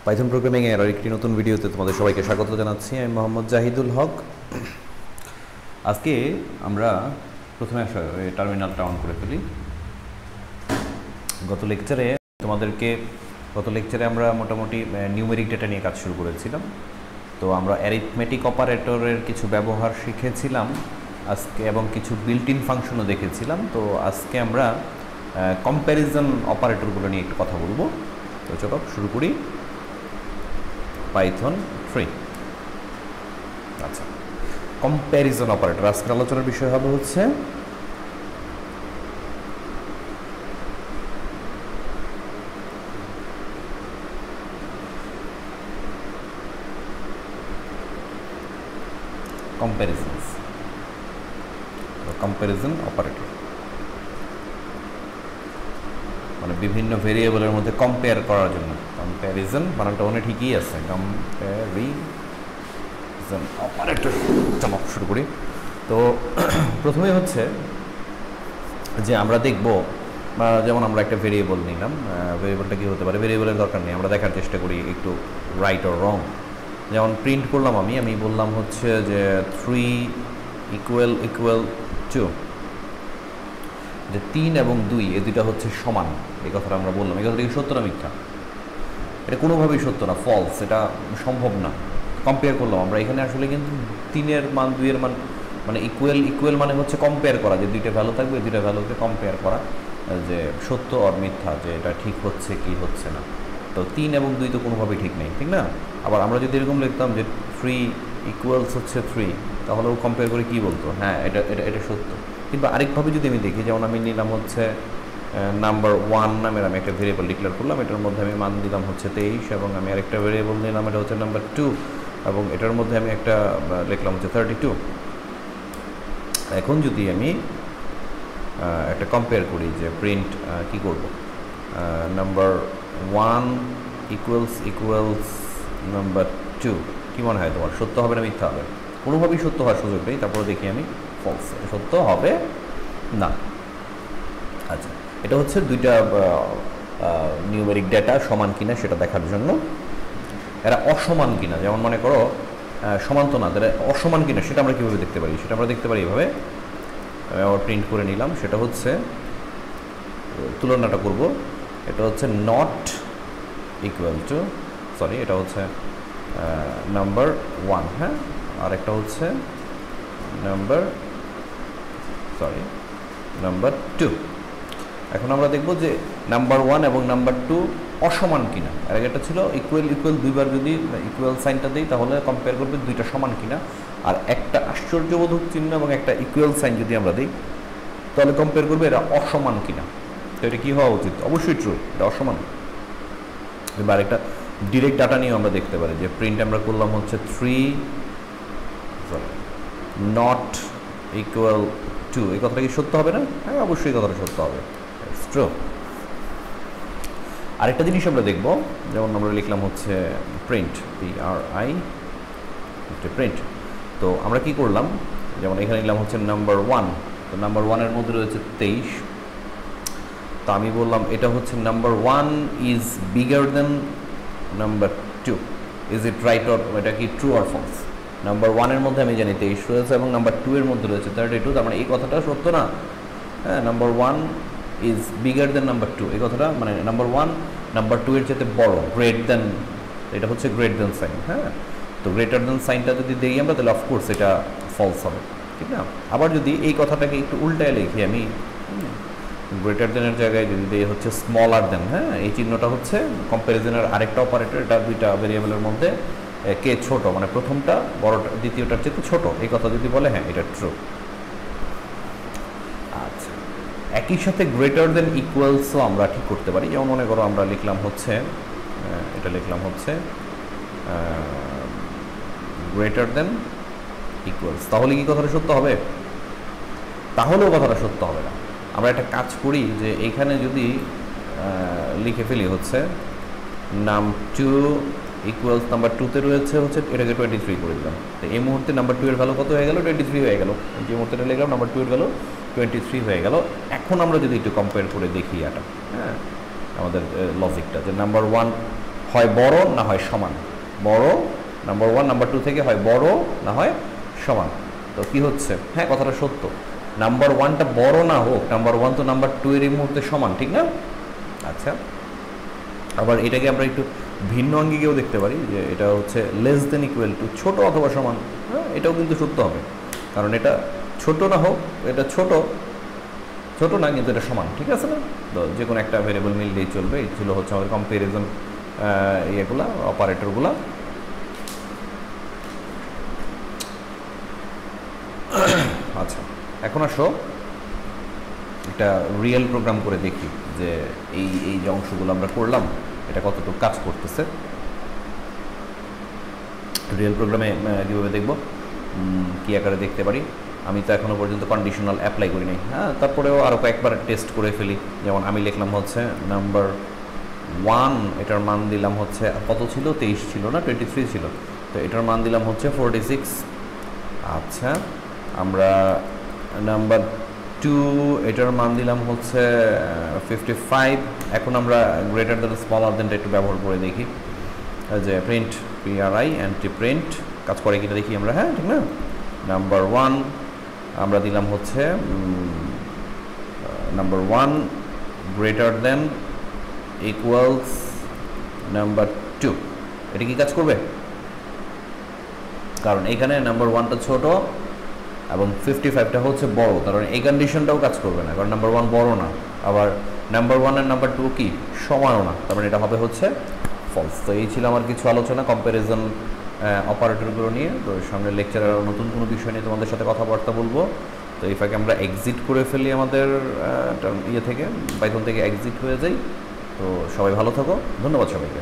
Python programming এর আরেকটি নতুন ভিডিওতে তোমাদের সবাইকে স্বাগত জানাচ্ছি। আমি মোহাম্মদ জাহিদুল হক। আজকে আমরা প্রথমে টার্মিনালটা অন করে ফেলি। গত লেকচারে আমরা মোটামুটি নিউমেরিক ডেটা নিয়ে কাজ শুরু করেছিলাম। তো আমরা অ্যারিথমেটিক অপারেটরের কিছু ব্যবহার শিখেছিলাম আজকে এবং কিছু বিল্ট ইন ফাংশনও দেখেছিলাম। তো আজকে আমরা কম্প্যারিজন অপারেটরগুলো নিয়ে একটু কথা বলবো। তো চলো শুরু করি। Python3 আচ্ছা, কম্প্যারিজন অপারেটর আজকের আলোচনার বিষয় হবে হচ্ছে কম্প্যারিজন অপারেটর, মানে বিভিন্ন ভেরিয়েবলের মধ্যে কম্পেয়ার করার জন্য। কম্প্যারিজন বানানটা অনেক ঠিকই আছে, কম্প্যারিজন অপারেটর। চলো শুরু করি। তো প্রথমে হচ্ছে যে আমরা দেখব, যেমন আমরা একটা ভেরিয়েবল নিলাম, ভেরিয়েবলটা কী হতে পারে, ভেরিয়েবলের দরকার নেই, আমরা দেখার চেষ্টা করি একটু রাইট অর রং। যেমন প্রিন্ট করলাম আমি বললাম হচ্ছে যে 3 ইকুয়াল 2, যে 3 এবং 2 এই দুইটা হচ্ছে সমান। এই কথাটা আমরা বললাম। এই কথাটা কি সত্য না মিথ্যা? এটা কোনোভাবেই সত্য না, ফলস, এটা সম্ভব না। কম্পেয়ার করলাম আমরা, এখানে আসলে কিন্তু 3-এর মান 2-এর মান মানে ইকুয়াল মানে হচ্ছে কম্পেয়ার করা, যে দুইটা ভ্যালু থাকবে, দুইটা ভ্যালুকে কম্পেয়ার করা, যে সত্য আর মিথ্যা, যে এটা ঠিক হচ্ছে কি হচ্ছে না। তো 3 এবং 2 তো কোনোভাবেই ঠিক নেই, ঠিক না? আবার আমরা যদি এরকম লিখতাম যে 3 ইকুয়ালস হচ্ছে 3, তাহলেও কম্পেয়ার করে কি বলতো, হ্যাঁ এটা এটা এটা সত্য। কিংবা আরেকভাবে যদি আমি দেখি, যেমন আমি নিলাম হচ্ছে নাম্বার 1 নামের আমি একটা ভেরিয়েবল ডিক্লেয়ার করলাম, এটার মধ্যে আমি মান দিলাম হচ্ছে 23, এবং আমি আরেকটা ভেরিয়েবল নিলাম, এটা হচ্ছে নাম্বার 2, এবং এটার মধ্যে আমি একটা লিখলাম হচ্ছে 32। এখন যদি আমি একটা কম্পেয়ার করি, যে প্রিন্ট কি করব, নাম্বার 1 ইকুয়ালস নাম্বার 2, কী মনে হয় তোমার, সত্য হবে না মিথ্যা হবে? কোনোভাবেই সত্য হওয়ার সুযোগ নেই। তারপরে দেখি আমি ফলস, সত্য হবে না। আচ্ছা, এটা হচ্ছে দুইটা নিউমেরিক ডেটা সমান কিনা সেটা দেখার জন্য। এরা অসমান কিনা, যেমন মনে করো সমান তো না, তাহলে অসমান কিনা সেটা আমরা কীভাবে দেখতে পারি? সেটা আমরা দেখতে পারি এভাবে, আবার প্রিন্ট করে নিলাম, সেটা হচ্ছে তুলনাটা করব। এটা হচ্ছে নট ইকুয়াল টু, সরি এটা হচ্ছে নাম্বার 1, হ্যাঁ, আর একটা হচ্ছে নাম্বার 2। এখন আমরা দেখব যে নাম্বার 1 এবং নাম্বার 2 অসমান কিনা। আর একটা ছিল ইকুয়াল দুইবার যদি ইকুয়াল সাইনটা দিই তাহলে কম্পেয়ার করবে দুইটা সমান কিনা। আর একটা আশ্চর্যবোধক চিহ্ন এবং একটা ইকুয়াল সাইন যদি আমরা দিই তাহলে কম্পেয়ার করবে এরা অসমান কিনা। তো এটা কী হওয়া উচিত? অবশ্যই ট্রু, এটা অসমান। এবার একটা ডিরেক্ট ডাটা নিয়ে আমরা দেখতে পারি, যে প্রিন্ট আমরা করলাম হচ্ছে 3 নট ইকুয়াল 2, এই কথাটা কি সত্য হবে না? হ্যাঁ, অবশ্যই কথাটা সত্য হবে, ট্রু। আরেকটা জিনিস আমরা দেখব, যেমন আমরা লিখলাম হচ্ছে প্রিন্ট, প্রিন্ট। তো আমরা কি করলাম, যেমন এখানে নিলাম হচ্ছে নাম্বার 1, তো নাম্বার 1-এর মধ্যে রয়েছে 23। তো আমি বললাম এটা হচ্ছে number 1 is bigger then number 2, is it right or, এটা কি ট্রু অর ফলস? নাম্বার 1-এর মধ্যে আমি জানি 23 রয়েছে এবং নাম্বার 2-এর মধ্যে রয়েছে 32, তার মানে এই কথাটা সত্য না? হ্যাঁ, number 1 is bigger then number 2, এই কথাটা মানে নাম্বার 1 নাম্বার 2-এর চেয়ে বড়, গ্রেট দেন, এটা হচ্ছে গ্রেট দেন সাইন। হ্যাঁ, তো গ্রেটার দেন সাইনটা যদি দিই আমরা তাহলে অফকোর্স এটা ফলস হবে, ঠিক না? আবার যদি এই কথাটাকে একটু উল্টায় লিখি আমি, গ্রেটার দেনের জায়গায় যদি দিই হচ্ছে স্মলার দেন, হ্যাঁ, এই চিহ্নটা হচ্ছে কম্প্যারিজনের আরেকটা অপারেটর, এটা দুইটা ভেরিয়েবলের মধ্যে কে ছোট, মানে প্রথমটা বড়টা দ্বিতীয়টার চেয়ে ছোট, এই কথা যদি বলে, হ্যাঁ এটা ট্রু। আচ্ছা, একই সাথে গ্রেটার দেন ইকুয়ালসও আমরা ঠিক করতে পারি। যেমন মনে করো আমরা লিখলাম হচ্ছে গ্রেটার দেন ইকুয়ালস, তাহলে কি কথাটা সত্য হবে? তাহলেও কথাটা সত্য হবে না। আমরা একটা কাজ করি, যে এইখানে যদি লিখে ফেলি হচ্ছে নাম2 ইকুয়ালস নাম্বার 2-তে রয়েছে হচ্ছে, এটাকে 23 করে দিলাম। তো এই মুহূর্তে নাম্বার 2-এর ভ্যালু কত হয়ে গেল? 23 হয়ে গেল। যে মুহূর্তে লিখলাম নাম্বার 2-এর ভ্যালু 23 হয়ে গেল। এখন আমরা যদি একটু কম্পেয়ার করে দেখি এটা, হ্যাঁ, আমাদের লজিকটা, যে নাম্বার 1 হয় বড় না হয় সমান, বড় নাম্বার 1 নাম্বার 2 থেকে হয় বড় না হয় সমান। তো কি হচ্ছে, হ্যাঁ কথাটা সত্য, নাম্বার 1টা বড় না হোক, নাম্বার 1 তো নাম্বার 2 এর এই মুহূর্তে সমান, ঠিক না? আচ্ছা, আবার এটাকে আমরা একটু ভিন্ন অঙ্গিকেও দেখতে পারি, যে এটা হচ্ছে লেস দেন ইকুয়াল টু, ছোট অথবা সমান। হ্যাঁ, এটাও কিন্তু সত্য হবে, কারণ এটা ছোট না হোক, এটা ছোট না কিন্তু এটা সমান, ঠিক আছে না? তো যে কোনো একটা ভেরিয়েবল মিললেই চলবে। এই ছিল হচ্ছে আমাদের কম্প্যারিজন ইয়েগুলা, অপারেটরগুলা। আচ্ছা, এখন আসো একটা রিয়েল প্রোগ্রাম করে দেখি যে এই যে অংশগুলো আমরা করলাম এটা কতটুকু কাজ করতেছে। রিয়েল প্রোগ্রামে কীভাবে দেখব, কী আকারে দেখতে পারি। আমি তো এখনও পর্যন্ত কন্ডিশনাল অ্যাপ্লাই করি নাই, হ্যাঁ, তারপরেও আরও কয়েকবার টেস্ট করে ফেলি। যেমন আমি লিখলাম হচ্ছে নাম্বার 1, এটার মান দিলাম হচ্ছে কত ছিল, 23 ছিল না 23 ছিল, তো এটার মান দিলাম হচ্ছে 46। আচ্ছা, আমরা নাম্বার 2, এটার মান দিলাম হচ্ছে 55। এখন আমরা গ্রেটার দ্যান স্মলার দ্যানটা একটু ব্যবহার করে দেখি, যে প্রিন্ট PRI অ্যান্টি প্রিন্ট কাজ করে কিনা দেখি আমরা। হ্যাঁ, ঠিক না? নাম্বার 1 আমরা দিলাম হচ্ছে number 1 greater than equals number 2, এটা কি কাজ করবে? কারণ এখানে নাম্বার 1টা ছোট এবং 55টা হচ্ছে বড়, কারণ এই কন্ডিশনটাও কাজ করবে না, কারণ নাম্বার 1 বড় না, আবার নাম্বার 1 আর নাম্বার 2 কি সমানও না, তার মানে এটা হবে হচ্ছে ফলস। তো এই ছিল আমার কিছু আলোচনা কম্প্যারিজন অপারেটরগুলো নিয়ে। তো সামনের লেকচারে আরও নতুন কোনো বিষয় নিয়ে তোমাদের সাথে কথাবার্তা বলবো। তো এই ফাঁকে আমরা এক্সিট করে ফেলি, আমাদের ইয়ে থেকে, পাইথন থেকে এক্সিট হয়ে যাই। তো সবাই ভালো থাকো, ধন্যবাদ সবাইকে।